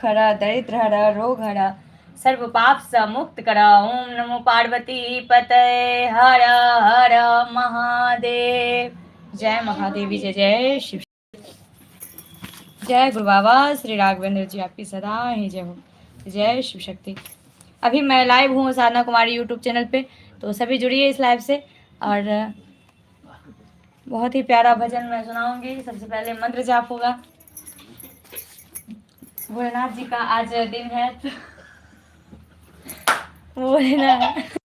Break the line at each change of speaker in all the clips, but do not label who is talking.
खरा दरिद्र हर रोग हरा सर्व पाप स मुक्त करा। ओम नमो पार्वती पतये हर हर महादेव। जय महादेवी जय जय शिव। जय गुरु बाबा श्री राघवेंद्र जी, आपकी सदा ही जय हो। जय शिव शक्ति। अभी मैं लाइव हूँ साधना कुमारी यूट्यूब चैनल पे, तो सभी जुड़िए इस लाइव से। और बहुत ही प्यारा भजन मैं सुनाऊंगी। सबसे पहले मंत्र जाप होगा। भोलेनाथ जी का आज दिन है, तो भोलेनाथ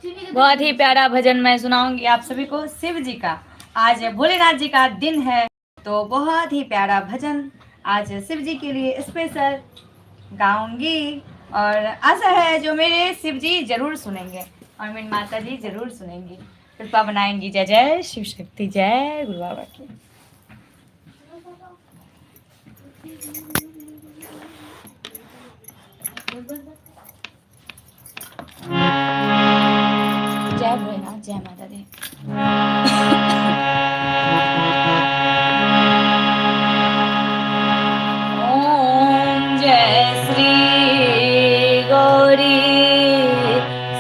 बहुत ही प्यारा भजन मैं सुनाऊंगी आप सभी को शिव जी का। आज भोलेनाथ जी का दिन है, तो बहुत ही प्यारा भजन आज शिव जी के लिए स्पेशल गाऊंगी। और आशा है जो मेरे शिव जी जरूर सुनेंगे और मेरी माता जी जरूर सुनेंगी, कृपा बनाएंगी। जय जय शिव शक्ति। जय गुरु बाबा की। जय भोलेनाथ, जय माता दी। ओम जय श्री गौरी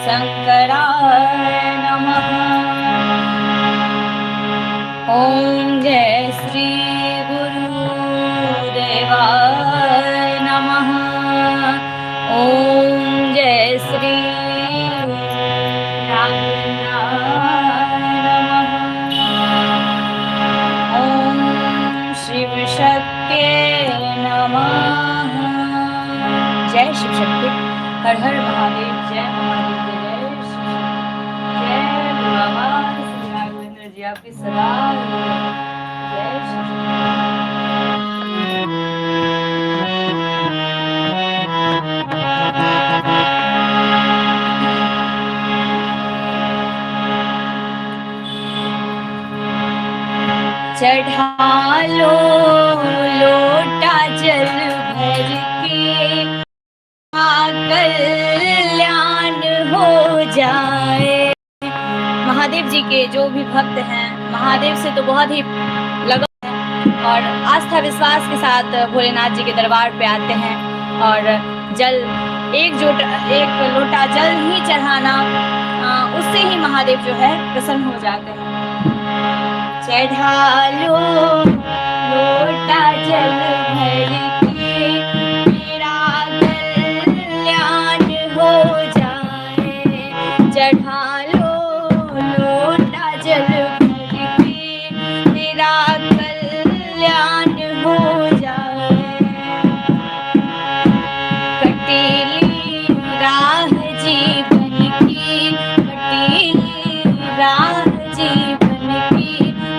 शंकराय नमः। ओम जय श्री गुरुदेवाय नमः। ओम जय श्री जय शिव शक्ति। हर हर महादेव। जय महादेव। जय शिव। जय बाबा श्री राघवेंद्र जी, आपकी सदा जय शिव। चढ़ा लो लोटा जल भर के, कल्याण हो जाए। महादेव जी के जो भी भक्त हैं, महादेव से तो बहुत ही लगाव है और आस्था विश्वास के साथ भोलेनाथ जी के दरबार पे आते हैं। और जल एक लोटा जल ही चढ़ाना, उससे ही महादेव जो है प्रसन्न हो जाते हैं। चढ़ा लो लोटा जल भर के, मेरा कल्याण हो जाए। चढ़ा लो लोटा जल भर के, मेरा कल्याण हो जाए। कटीली राह जीवन की, कटीली राह जीवन की,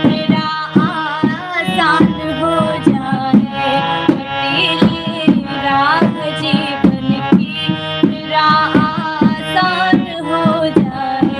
मेरा आसान हो जाए। कटीली राह जीवन की, मेरा आसान हो जाए।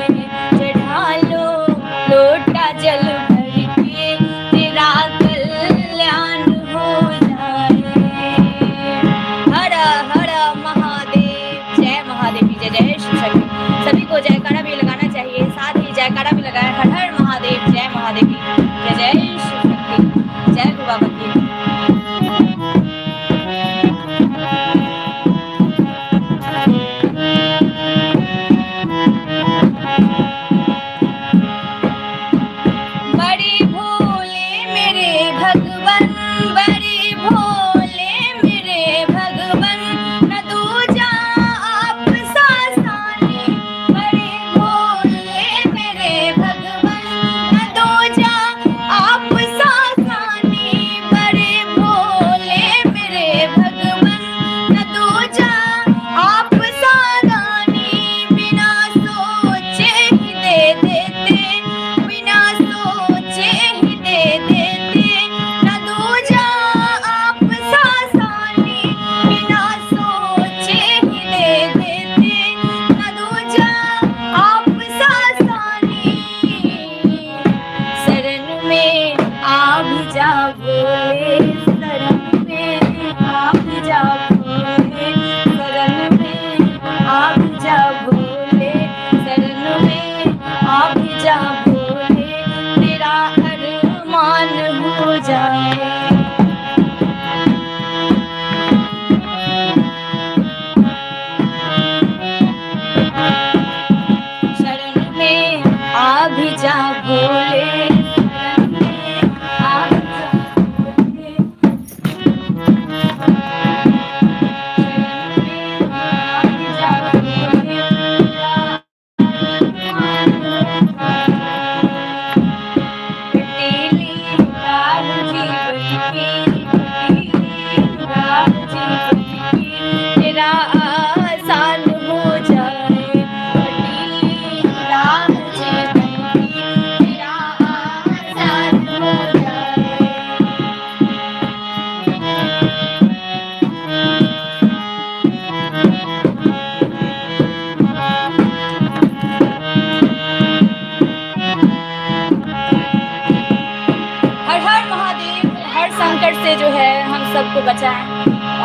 सबको बचाएं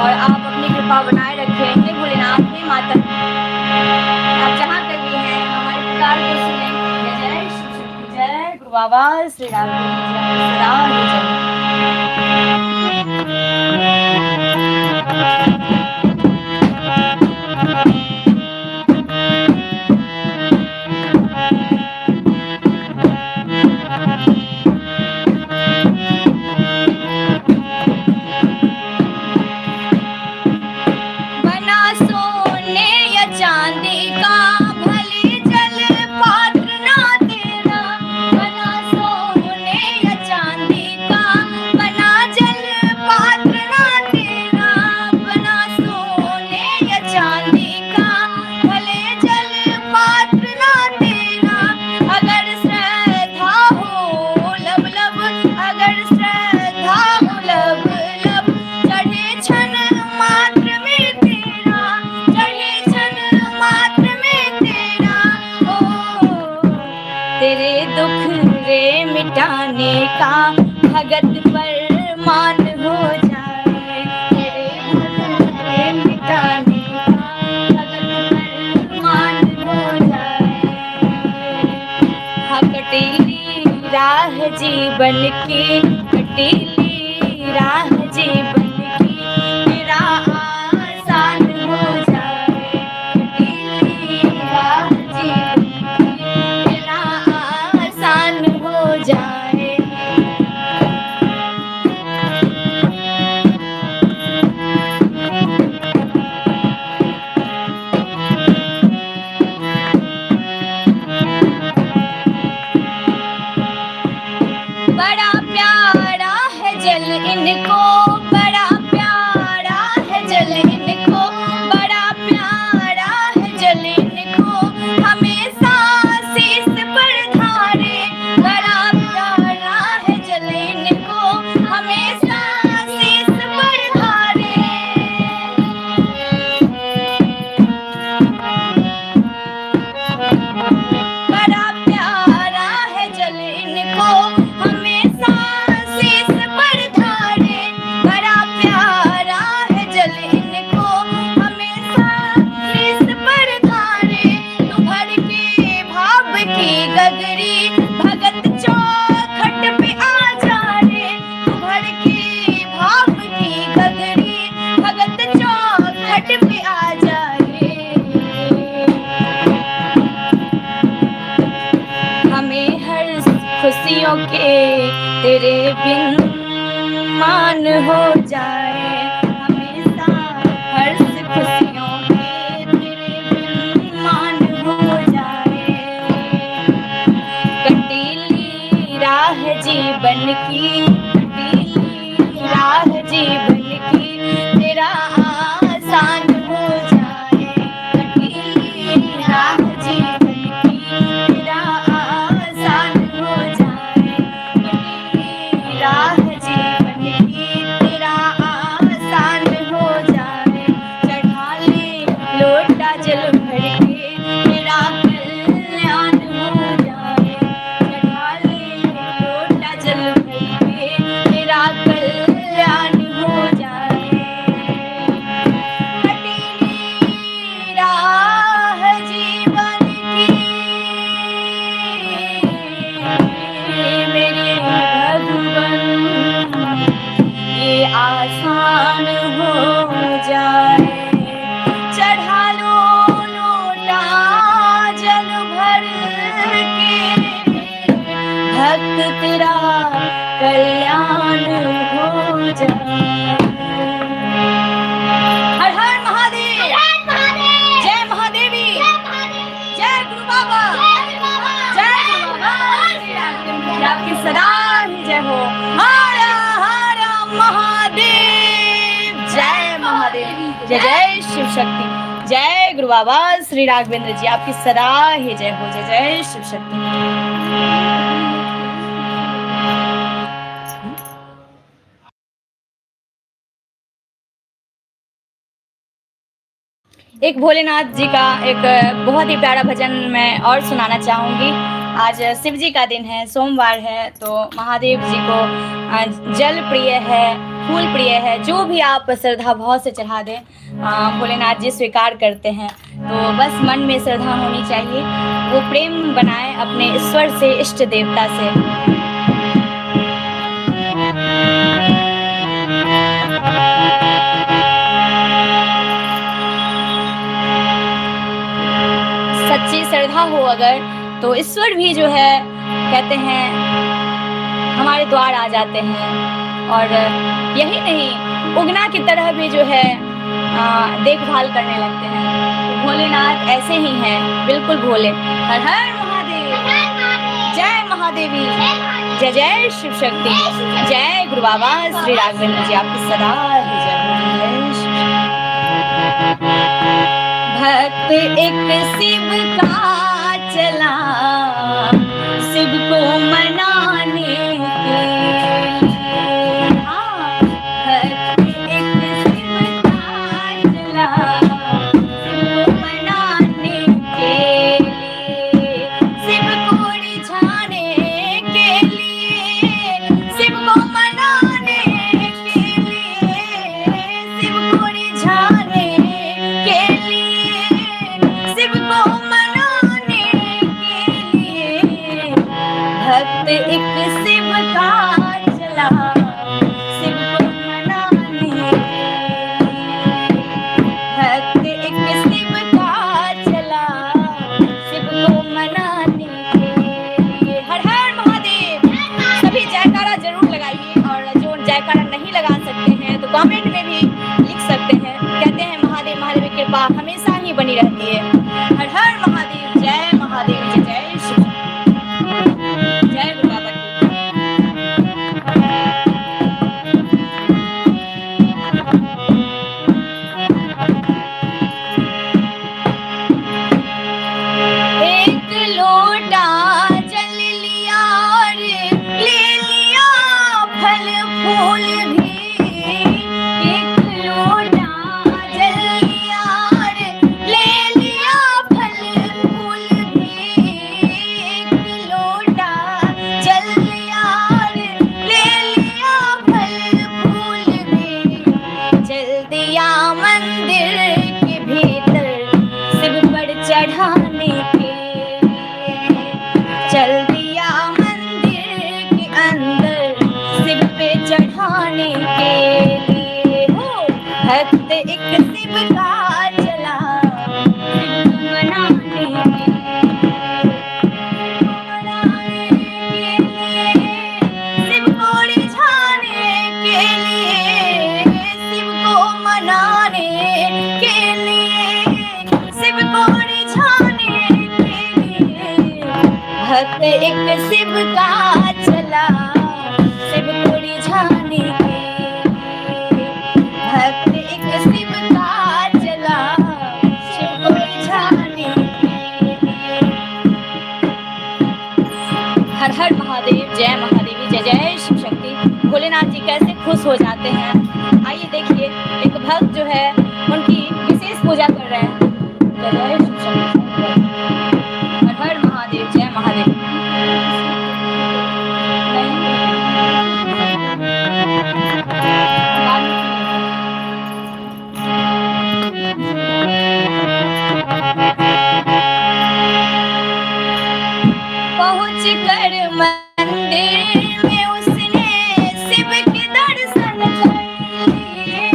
और आप अपनी कृपा बनाए रखें। हे भोलेनाथ, हे माता, आप जहाँ पर भी हैं हमारे पुकार को सुने। जय जय शिव शक्ति, जय गुरु बाबा श्री राघवेंद्र जी, आपकी सदा ही जय। बना सोने या चांदी का, भले जल पात्र ना तेरा। बना सोने या चांदी का, बना जल पात्र ना तेरा। बना सोने या चांदी का, भले जल पात्र ना तेरा। अगर श्रद्धा हो लब लब, अगर श्रद्धा हो लब लब, चढ़े क्षण मात्र में तेरा, चढ़े क्षण मात्र में तेरा। ओ तेरे दुख रे मिटाने का, भगत पर मान हो जाए। तेरे दुख रे मिटाने का, भगत पर मान हो जाए। हाँ कटीली राह जीवन की, कटीली राह जीवन की, तेरा आसान हो जाए। कटीली राह जीवन की, तेरा आसान हो जाए। बड़ा प्यारा है जल इनको, बड़ा प्यारा है जल इनको, बड़ा प्यारा है जल इनको, हमेशा शीस पर धारे। बड़ा प्यारा है जल इनको, हमेशा शीस पर धारे। बड़ा प्यारा है जल इनको, हमेशा शीस पर धारे। बड़ा प्यारा है जल इनको, हमेशा शीस पर धारे। तू भर के भाव की गगरी, भगत चौखट पे आ जा रे। तू भर के भाव की गगरी, भगत चौखट पे आ जा रे। हमें हर खुशियों के तेरे बिन मान हो जाए। हमेशा हर खुशियों के तेरे बिन मान हो जाए। कटीली राह जीवन की, कटीली राह जीवन की, तेरा आसान हो जाए। कटीली राह जीवन की, तेरा आसान हो जाए। कटीली राह जीवन की, तेरा आसान हो जाए। चढ़ा ले लोटा जल भर के, तेरा कल्याण हो जाए। चढ़ा ले लोटा जल भर के, तेरा कल्याण हो जाए। कटीली राह जीवन की, मेरे भगवन, ये आसान हो जाए। चढ़ा लो लोटा जल भर के, भक्त तेरा कल्याण हो जाए। हर हर महादेव, जय महादेवी, जय गुरु बाबा, जय गुरु बाबा श्री राघवेंद्र जी, आपकी सदा ही जय हो। हर हर महादेव, जय महादेव, जय जय शिव शक्ति, जय गुरु बाबा श्री राघवेंद्र जी, आपकी सदा ही जय हो। जय जय शिव शक्ति। एक भोलेनाथ जी का एक बहुत ही प्यारा भजन मैं और सुनाना चाहूँगी। आज शिव जी का दिन है, सोमवार है, तो महादेव जी को जल प्रिय है, फूल प्रिय है, जो भी आप श्रद्धा भाव से चढ़ा दें भोलेनाथ जी स्वीकार करते हैं। तो बस मन में श्रद्धा होनी चाहिए, वो प्रेम बनाए अपने ईश्वर से, इष्ट देवता से। सच्ची श्रद्धा हो अगर तो ईश्वर भी जो है कहते हैं हमारे द्वार आ जाते हैं। और यही नहीं, उगना की तरह भी जो है देखभाल करने लगते हैं। भोलेनाथ ऐसे ही हैं, बिल्कुल भोले। हर हर महादेव, जय महादेवी, जय जय शिव शक्ति, जय गुरु बाबा श्री राघवेंद्र जी, आपकी सदा जय। भक्त एक शिव का चला, शिव को मनाने के लिए। भक्त एक शिव का चला, शिव को मनाने के लिए, शिव को रिझाने के लिए, शिव को मनाने के लिए, शिव को रिझाने के लिए, शिव को मनाने के लिए। भक्त एक शिव का चला, शिव को मनाने के लिए। भक्त एक शिव का चला, शिव को मनाने के लिए। हर हर महादेव। सभी जयकारा जरूर लगाइए, और जो जयकारा नहीं लगा सकते हैं तो कमेंट में भी लिख सकते हैं। कहते हैं महादेव महादेव की कृपा हमेशा ही बनी रहती है। हर हर महादेव, जय महादेव, जय जय शिव, जय गुरु बाबा की। एक लोटा जल लिया और ले लिया फल फूल भी। एक लोटा जल लिया और ले लिया फल फूल भी। एक लोटा जल लिया और ले लिया फल फूल भी। चल दिया मंदिर के भीतर शिव पर चढ़ाने के लिए। चल दिया मंदिर के अंदर शिव पे चढ़ाने के लिए। हो भक्त एक शिव का चला, शिव को मनाने के लिए। मनाने के लिए, शिव को रिझाने के लिए, शिव को मनाने के लिए, शिव को रिझाने के लिए। भक्त एक शिव का चला, शिव को रिझाने के लिए। भक्त एक शिव का चला, शिव को रिझाने के लिए। हर हर महादेव, जय महादेवी, जय जय शिव शक्ति। भोलेनाथ जी कैसे खुश हो जाते हैं, आइए देखिए। एक भक्त जो है उनकी विशेष पूजा कर रहे हैं। जय जय शिव शक्ति, हर हर महादेव, जय महादेव। पहुँच कर मंदिर में उसने शिव के दर्शन कर लिए।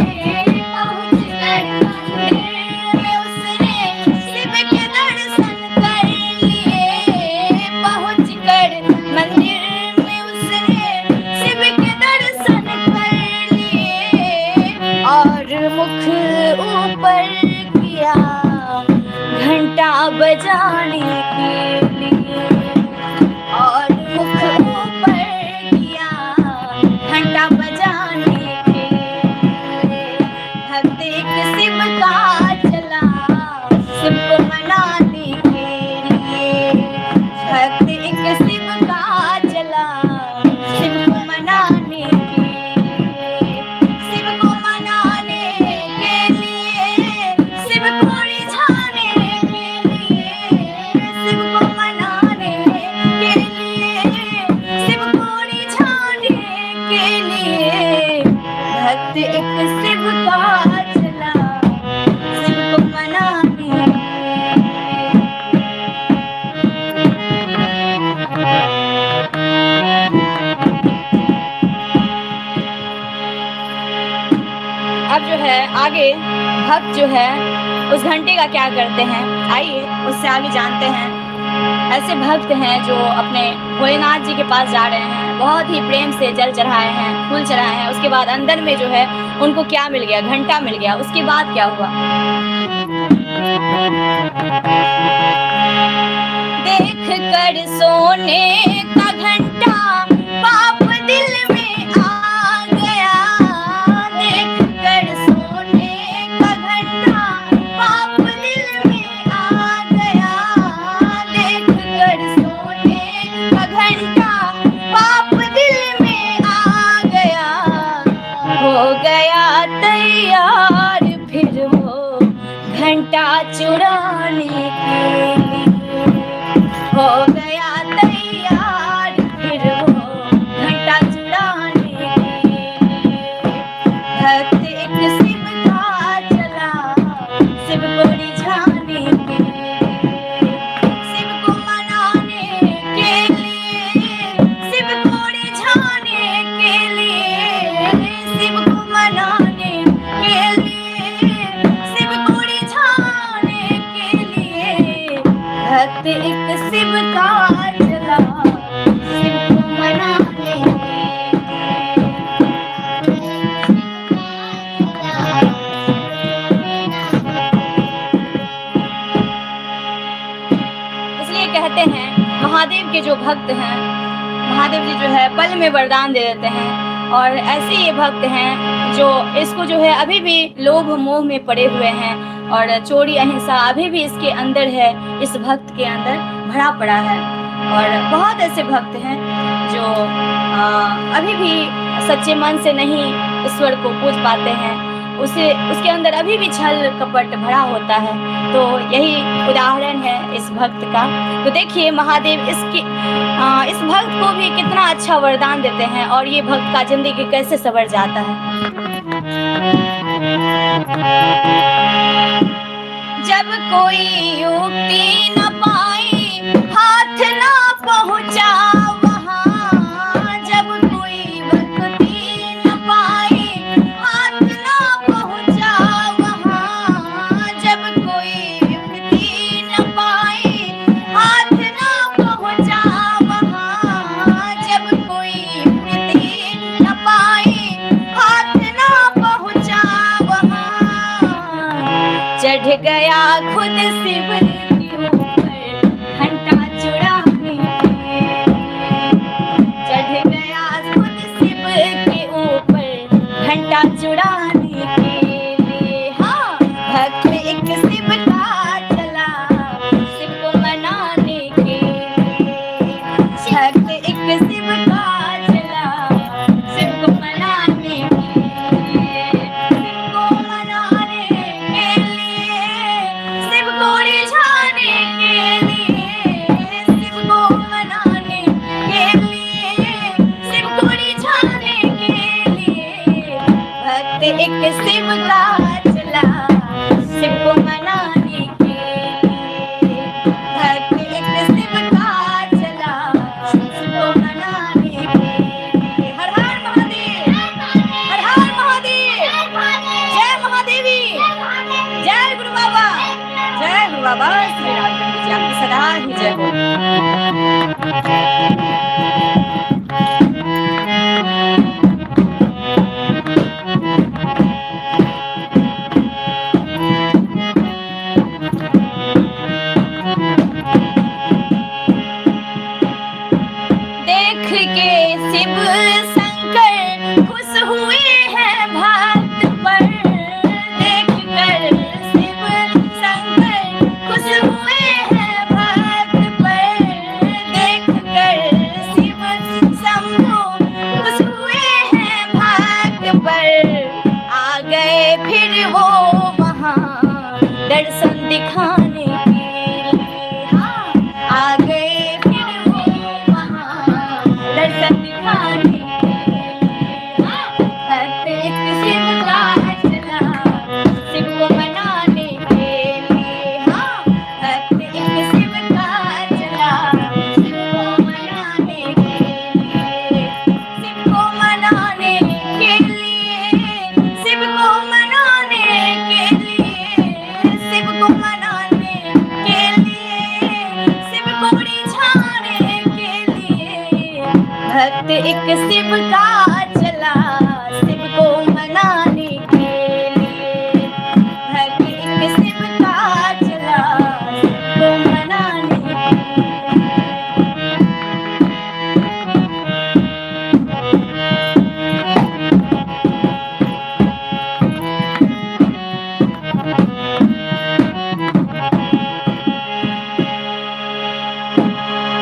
पहुँच कर मंदिर में उसने शिव के दर्शन कर लिए। पहुँच कर मंदिर में उसने शिव के दर्शन कर लिए। और मुख ऊपर किया घंटा बजाने के लिए। और मुख ऊपर किया घंटा बजाने के लिए। भक्त एक शिव का चला, शिव को मनाने के लिए। भक्त एक शिव का चला, शिव को मनाने के लिए। शिव को मनाने के लिए, शिव को रिझाने के लिए। आगे भक्त जो है उस घंटे का क्या करते हैं, आइए उससे आगे जानते हैं। ऐसे भक्त हैं जो अपने भोलेनाथ जी के पास जा रहे हैं, बहुत ही प्रेम से जल चढ़ाए हैं, फूल चढ़ाए हैं। उसके बाद अंदर में जो है उनको क्या मिल गया, घंटा मिल गया। उसके बाद क्या हुआ, देख कर सोने का घंटा पाप दिल में आ गया, देख कर सोने का घंटा पाप दिल में आ गया, देख कर सोने का घंटा पाप दिल में आ गया, हो गया तैयार फिर वो घंटा चुराने के लिए, हो गया तैयार फिर वो घंटा चुराने के लिए। भक्त एक शिव का चला शिव को रिझाने के लिए, शिव को मनाने के लिए, शिव को रिझाने के लिए, शिव को मनाने के लिए, शिव को रिझाने के लिए। भक्त एक शिव का चला शिव को मनाने इसलिए कहते हैं महादेव के जो भक्त हैं, महादेव जी जो है पल में वरदान दे देते हैं। और ऐसे ये भक्त हैं जो इसको जो है अभी भी लोभ मोह में पड़े हुए हैं, और चोरी अहिंसा अभी भी इसके अंदर है, इस भक्त के अंदर भरा पड़ा है। और बहुत ऐसे भक्त हैं जो अभी भी सच्चे मन से नहीं ईश्वर को पूज पाते हैं, उसके अंदर अभी भी छल कपट भरा होता है। तो यही उदाहरण है इस भक्त का। तो देखिए महादेव इस भक्त को भी कितना अच्छा वरदान देते हैं, और ये भक्त का जिंदगी कैसे संवर जाता है। जब कोई युक्ति न पाई, हाथ ना पहुंचा वहां, जब कोई भक्ति न पाई, हाथ ना पहुंचा वहां, जब कोई युक्ति न पाई, हाथ ना पहुंचा वहां, जब कोई युक्ति न पाई, हाथ ना पहुंचा वहां, चढ़ गया खुद शिव के ऊपर घंटा चुराने के, चढ़ गया खुद शिव के ऊपर घंटा चुराने के लिए। हाँ, भक्त एक शिव का चला शिव को मनाने के लिए, भक्त एक शिव का चला शिव को मनाने के लिए, शिव को मनाने के लिए, शिव को रिझाने के लिए, शिव को मनाने के लिए, शिव को रिझाने के लिए। भक्त एक शिव का चला शिव को मनाने के लिए, भक्त एक शिव का चला शिव को मनाने के लिए। हर हर महादेव, हर हर महादेव, जय महादेवी, जय गुरु बाबा, जय गुरु बाबा श्री रामचंद्र जी, आपकी सदा ही जय हो। देख के शिव शंकर खुश हुए हैं भक्त पर, देख कर शिव शंकर खुश हुए हैं भक्त पर, देख कर शिव शंभु खुश हुए हैं भक्त पर। आ गए फिर वो वहाँ दर्शन दिखाने के लिए, हाँ, आ गए फिर वो वहाँ दर्शन दिखाने के भक्त एक शिव का चला शिव को मनाने के लिए, भक्त एक शिव का चला शिव को मनाने के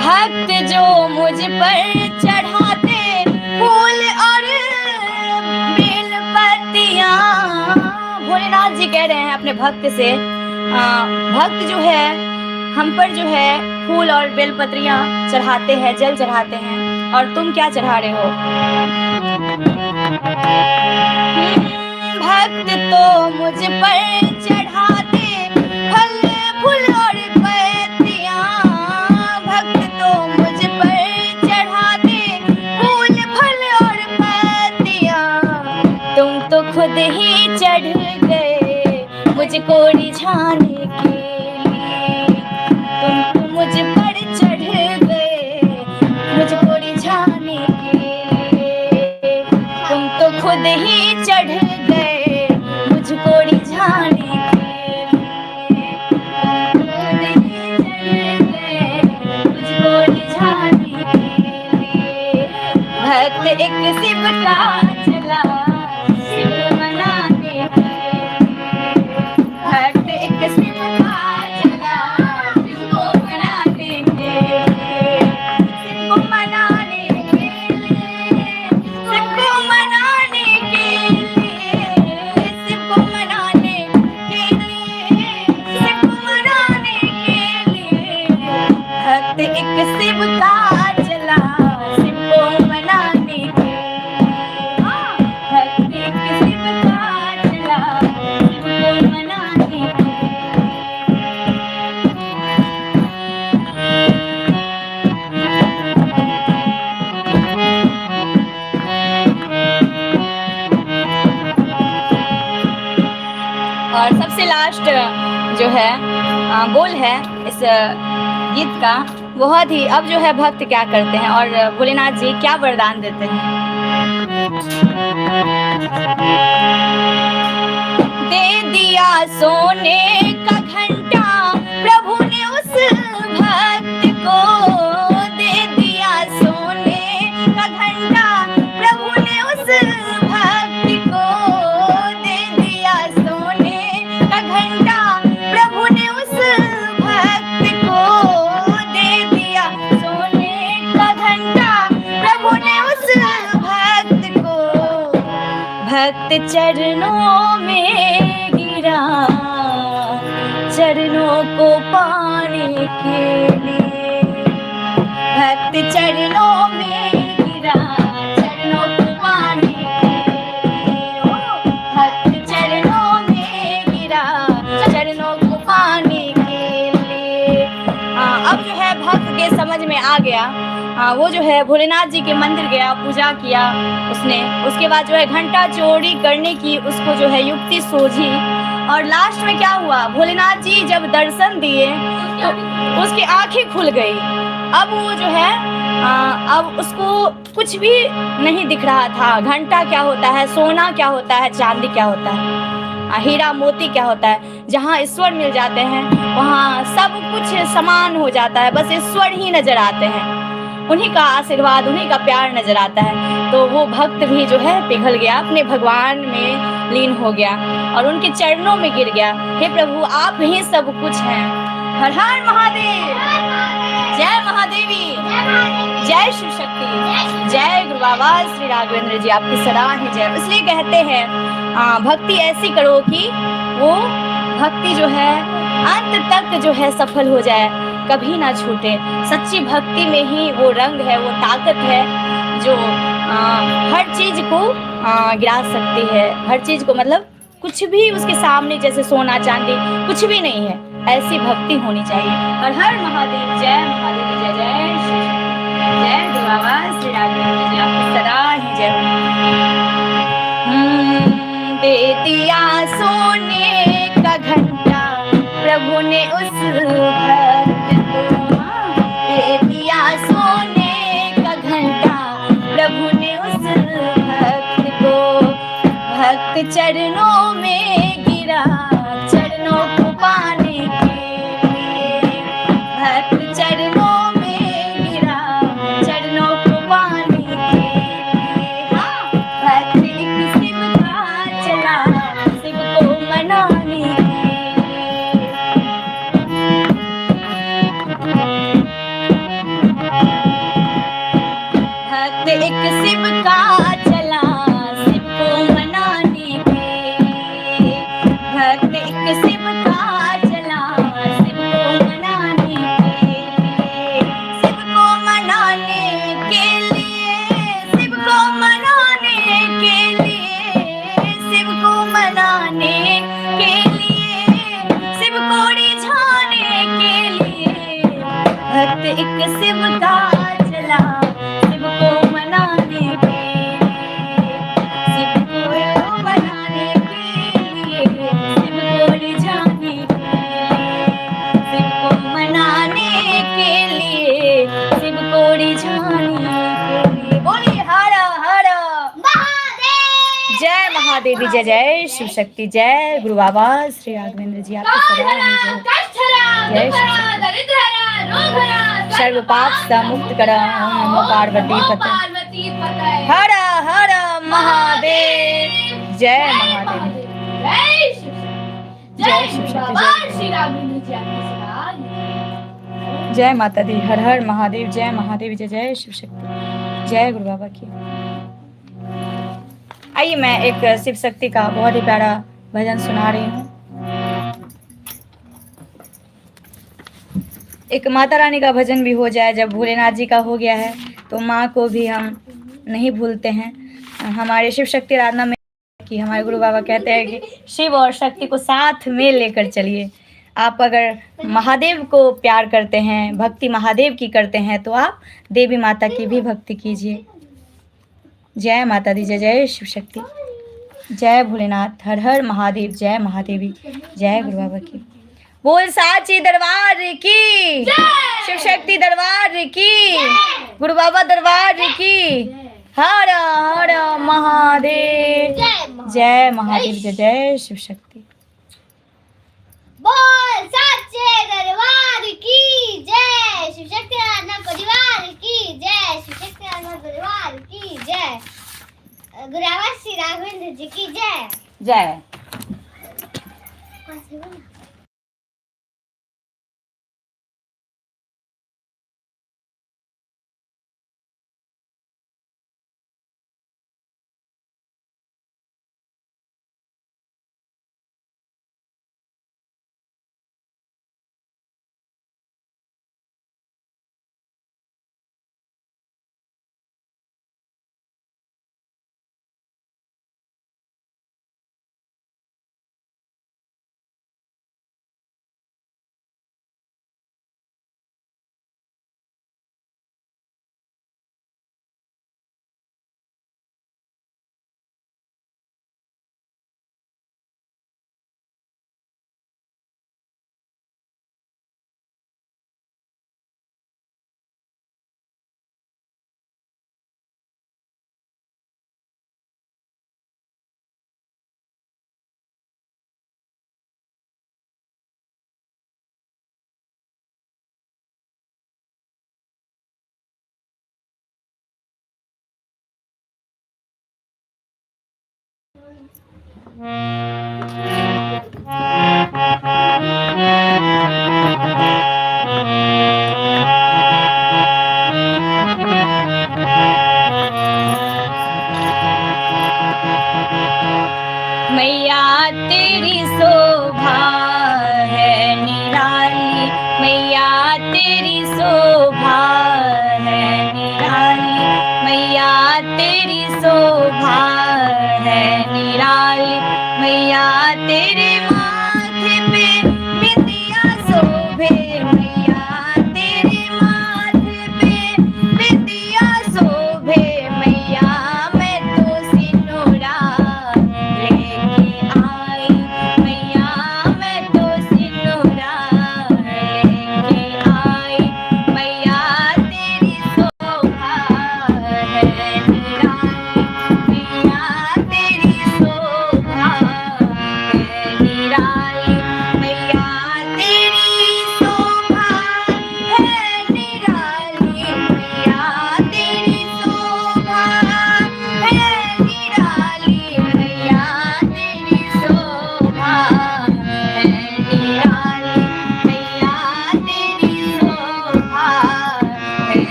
भक्त जो मुझ पर चढ़ाते फूल और बेल पत्तियां। भोलेनाथ जी कह रहे हैं अपने भक्त से, भक्त जो है हम पर जो है फूल और बेल पत्रियां चढ़ाते हैं, जल चढ़ाते हैं, और तुम क्या चढ़ा रहे हो? भक्त तो मुझ पर चढ़ाते फल फूल और पत्तियां, भक्त तो मुझ पर चढ़ाते फूल फल और पत्तियां, तुम तो खुद ही चढ़ गए मुझको रिझाने के लिए, तुम तो मुझ पर चढ़ गए मुझको रिझाने के लिए, तुम तो खुद ही चढ़ गए मुझको रिझाने के लिए, खुद ही चढ़ गए मुझको रिझाने के लिए। भक्त एक शिव का चला शिव मनाने के लिए, भक्त एक शिव का चला शिव को मनाने के लिए, शिव को मनाने के लिए, शिव को मनाने के लिए, शिव को मनाने के लिए, शिव को मनाने के लिए। भक्त एक शिव का चला शिव को मनाने के लिए, भक्त एक शिव का चला शिव को मनाने के लिए। और सबसे लास्ट जो है बोल है इस गीत का, बहुत ही अब जो है भक्त क्या करते हैं और भोलेनाथ जी क्या वरदान देते हैं। दे दिया सोने का घंटा प्रभु ने उस भक्त को, दे दिया सोने का घंटा प्रभु ने उस भक्त को, दे दिया सोने का घंटा प्रभु ने उस भक्त को, दे दिया सोने का घंटा प्रभु ने उस भक्त को। भक्त चरणों में गिरा चरणों को पाने के लिए, भक्त चरणों में गिरा चरणों को पाने के लिए, ओ भक्त चरणों में गिरा चरणों को पाने के लिए। अब जो है भक्त के समझ में आ गया, वो जो है भोलेनाथ जी के मंदिर गया, पूजा किया उसने, उसके बाद जो है घंटा चोरी करने की उसको जो है युक्ति सूझी, और लास्ट में क्या हुआ, भोलेनाथ जी जब दर्शन दिए तो उसकी आंखें खुल गई। अब वो जो है अब उसको कुछ भी नहीं दिख रहा था, घंटा क्या होता है, सोना क्या होता है, चांदी क्या होता है, हीरा मोती क्या होता है। जहाँ ईश्वर मिल जाते हैं वहाँ सब कुछ समान हो जाता है, बस ईश्वर ही नजर आते हैं, उन्हीं का आशीर्वाद उन्हीं का प्यार नजर आता है। तो वो भक्त भी जो है पिघल गया, अपने भगवान में लीन हो गया और उनके चरणों में गिर गया। हे प्रभु आप ही सब कुछ हैं। हर हर महादेव, जय महादेवी, जय शिव शक्ति, जय गुरु बाबा श्री राघवेंद्र जी, आपकी सदा ही जय। इसलिए कहते हैं भक्ति ऐसी करो कि वो भक्ति जो है अंत तक जो है सफल हो जाए, कभी ना छूटे। सच्ची भक्ति में ही वो रंग है, वो ताकत है जो हर चीज को गिरा सकती है, हर चीज को, मतलब कुछ भी उसके सामने जैसे सोना चांदी कुछ भी नहीं है, ऐसी भक्ति होनी चाहिए। हर हर महादेव, जय महादेव, जय जय श्री जय गुरु बाबा श्री राघवेंद्र जी, आपकी सदा ही जय हो। दे दिया सोने का घंटा प्रभु ने उस भक्त को, दे दिया सोने का घंटा चरणों में गिरा चरणों को पाने के लिए, भक्त चरणों में गिरा चरणों को पाने के लिए। हाँ, भक्त एक शिव का चला शिव को मनाने के लिए। भक्त एक शिव का चला शिव को मनाने के लिए, भक्त एक शिव का चला शिव को मनाने के लिए, शिव को मनाने के लिए, शिव को मनाने के लिए, शिव को मनाने के लिए, शिव को रिझाने के लिए, भक्त एक शिव का चला शिव को मनाने के लिए, शिव को मनाने के लिए, शिव को रिझाने के लिए, शिव को मनाने के लिए, शिव को रिझाने के लिए। बोलिए हर हर महादेव। जय महादेवी, जय जय शिव शक्ति, जय गुरु बाबा श्री राघवेंद्र जी आपकी सदा जय जय शिव शक्ति। सर्व पाप से मुक्त करा नमो पार्वती पते। हर हर महादेव। जय महादेव, जय शिव शक्ति, जय माता दी। हर हर महादेव, जय महादेव, जय जय शिव शक्ति, जय गुरु बाबा की। आइए मैं एक शिव शक्ति का बहुत ही प्यारा भजन सुना रही हूँ। एक माता रानी का भजन भी हो जाए। जब भोलेनाथ जी का हो गया है तो माँ को भी हम नहीं भूलते हैं। हमारे शिव शक्ति आराधना में कि हमारे गुरु बाबा कहते हैं कि शिव और शक्ति को साथ में लेकर चलिए। आप अगर महादेव को प्यार करते हैं, भक्ति महादेव की करते हैं, तो आप देवी माता की भी भक्ति कीजिए। जय माता दी, जय जय शिव शक्ति, जय भोलेनाथ। हर हर महादेव, जय महादेवी, जय गुरु बाबा की। बोल साची दरबार की, शिव शक्ति दरबार की, गुरु बाबा दरबार की। हर हर महादेव, जय महादेव, जय जय शिव शक्ति।
बोल साचे दरबार की जय, शिव शक्ति आराधना परिवार की जय, शिव शक्ति आराधना परिवार की जय, गुरु बाबा श्री राघवेंद्र जी की जय
जय। मैया तेरी शोभा है निराली, मैया तेरी शोभा है निराली, मैया तेरी शोभा है निराली, मैया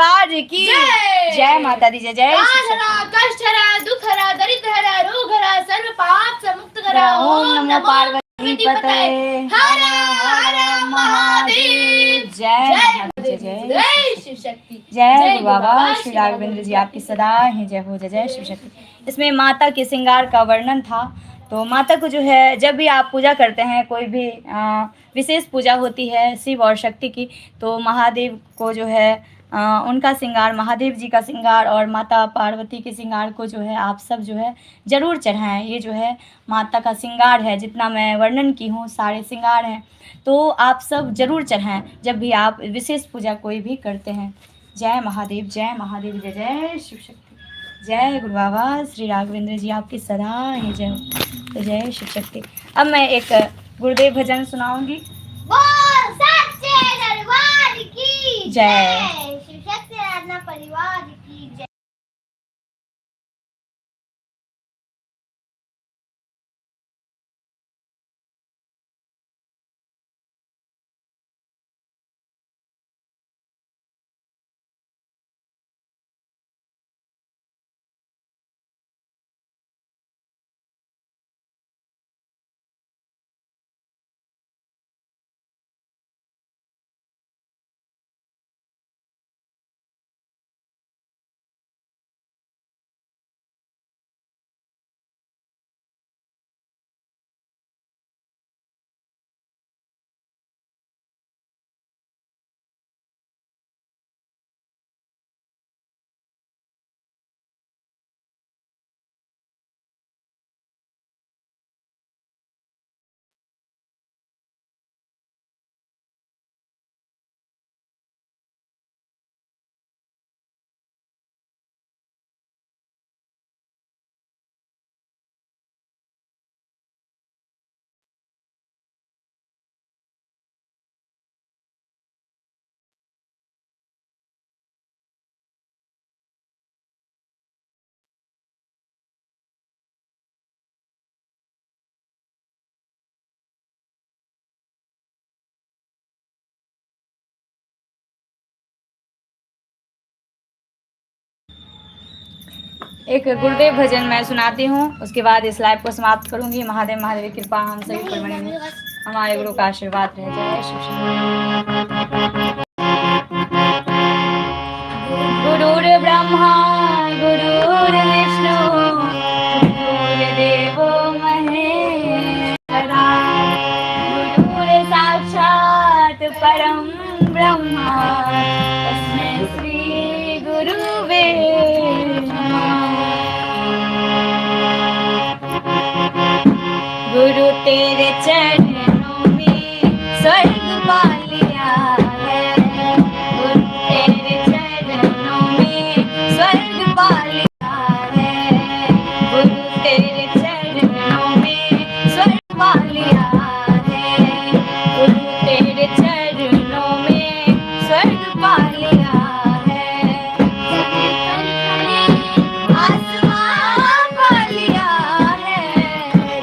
दरबार की जय माता दी जय जय शिव शक्ति।
हरा कष्ट हरा दुख हरा दरिद्र हरा रोग हरा सर्व पाप से मुक्त करा।
ओम नमो पार्वती पतये हर हर महादेव। जय माता दी जय जय
शिव शक्ति।
जय गुरु बाबा श्री राघवेंद्र जी आपकी सदा ही जय हो। जय जय शिव शक्ति। इसमें माता के श्रृंगार का वर्णन था। तो माता को जो है जब भी आप पूजा करते हैं, कोई भी विशेष पूजा होती है शिव और शक्ति की, तो महादेव को जो है उनका श्रृंगार, महादेव जी का श्रृंगार और माता पार्वती के श्रृंगार को जो है आप सब जो है ज़रूर चढ़ाएं। ये जो है माता का श्रृंगार है, जितना मैं वर्णन की हूँ सारे श्रृंगार हैं, तो आप सब ज़रूर चढ़ाएं जब भी आप विशेष पूजा कोई भी करते हैं। जय महादेव जय जय शिव शक्ति। जय गुरु बाबा श्री राघवेंद्र जी आपकी सदा ही जय हो। तो जय शिव शक्ति। अब मैं एक गुरुदेव भजन सुनाऊंगी।
बोल सच्चे दरबार की
जय।
शिव शक्ति आराधना परिवार की जय।
एक गुरुदेव भजन मैं सुनाती हूँ, उसके बाद इस लाइव को समाप्त करूँगी। महादेव महादेव की कृपा हम सभी पर बनी रहे, हमारे गुरु का आशीर्वाद रहे। जय शिव शक्ति। गुरुर् ब्रह्मा गुरुर्विष्णु गुरुर्देवो महेश्वरा गुरुर् साक्षात् परं ब्रह्मा तस्मै श्री गुरुवे गुरु तेरे चरणों में स्वर्ग पा लिया है। गुरु तेरे चरणों में स्वर्ग पा लिया है। गुरु तेरे चरणों में स्वर्ग पा लिया है। गुरु तेरे चरणों में स्वर्ग पा लिया है। आसमां पा लिया है।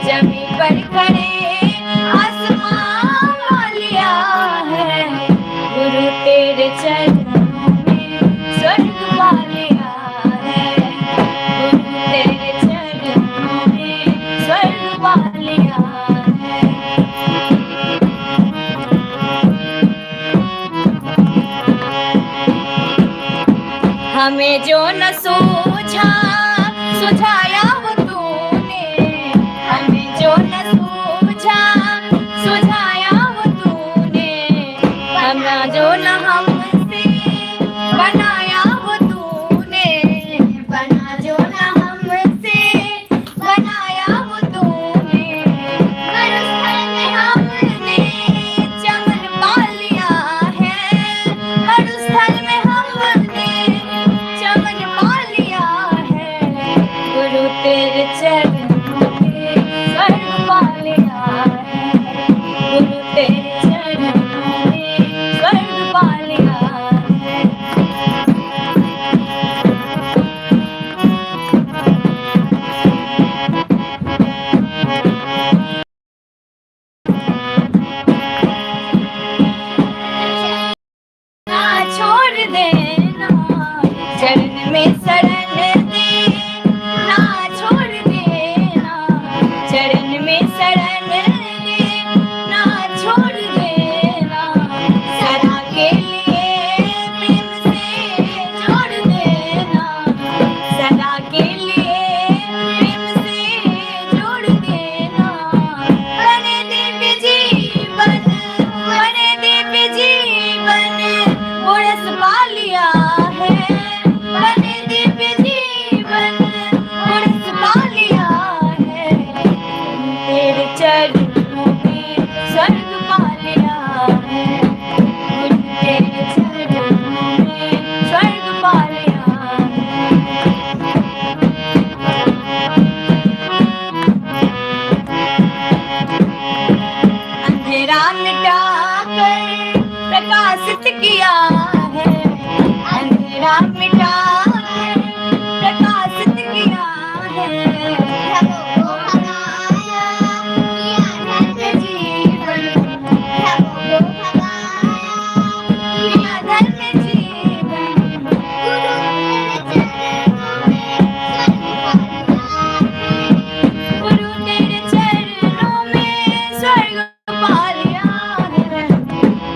जमीन पर खड़े आसमां पा लिया है। गुरु तेरे चरणों में स्वर्ग पा लिया है। गुरु तेरे चरणों में स्वर्ग पा लिया है। हमें जो न सूझा सुझाया वो तूने। हमें जो न सूझा सुझाया वो तूने। हमें जो न हमसे बनाया वो तूने। बना जो न हमसे बनाया वो तूने। मरुस्थल में हमने चमन पा लिया है। मरुस्थल में हमने चमन पा लिया है। गुरु तेरे चरणों में स्वर्ग पा लिया है। गुरु तेरे चरणों में स्वर्ग पा लिया के लिए प्रेम से जोड़ देना, सदा के लिए प्रेम से जोड़ देना। बने दिव्य जीवन, बने दिव्य जीवन उड़स पा लिया है, बने दिव्य जीवन उड़स पा लिया है। तेरे चरणों में स्वर्ग पा लिया है, तेरे चरणों में स्वर्ग पा लिया है। अंधेरा मिटाकर प्रकाशित किया है, अंधेरा मिटाकर प्रकाशित किया है। गुरु तेरे चरणों में स्वर्ग पा लिया है,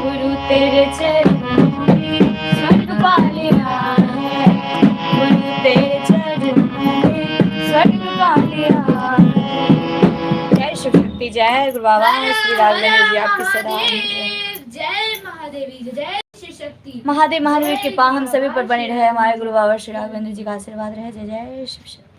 गुरु तेरे चरणों में स्वर्ग पा लिया है, गुरु तेरे चरणों में स्वर्ग पा लिया है। जय शिव शक्ति, जय गुरु बाबा श्री राघवेंद्र जी, आपकी सदा
जय महादेवी, जय शिव शक्ति।
महादेव महादेव की कृपा हम सभी पर बनी रहे। हमारे गुरु बाबा श्री राघवेंद्र जी का आशीर्वाद रहे। जय जय शिव शक्ति।